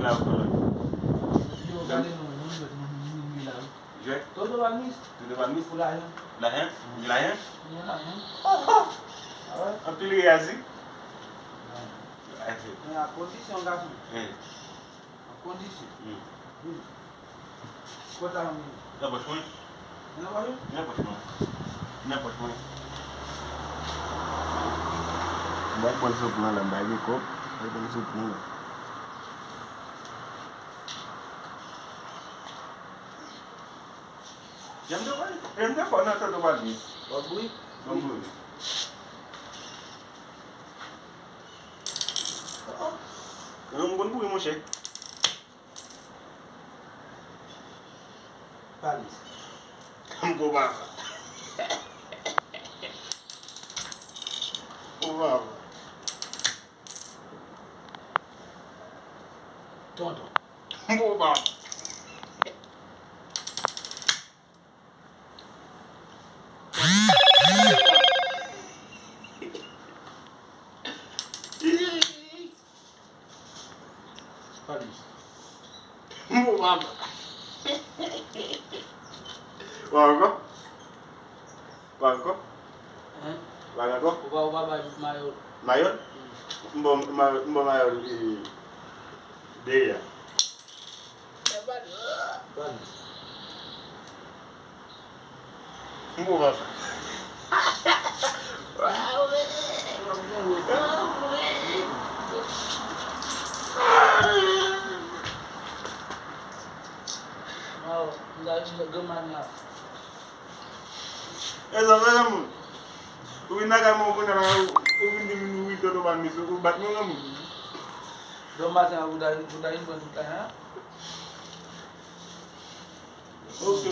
la colonne. Je? Todo Valmis. Tu devais mis Pour la haine. la haine? La haine? Il y en a rien. En plus, il y a assis. Mais à condition, garçon. Eh. À condition. Hmm. Quoi t'as mis? La poche moins. Il y en a pas eu? La poche moins. La poche moins. Baik pun sup na lang baik ko. Baik pun sup na. Jam de fa na to do bal ni. Babui. Bambu. Bon bouille mon cher. Paris. Bon ba. Wow. Tonton. Bon ba. Paris. Bon ba. Wago. Wago. Hein? Wago. Uba mayo. Mayor. Mbo mayor Deya. Paris. Mbo ba. Wow, nggak gemanya. Esa vela mu. Uinaga mo kuna na ubindi minu wito do ban miso ubat mo ngamu. Domatnya udah ini bentuknya. Oke,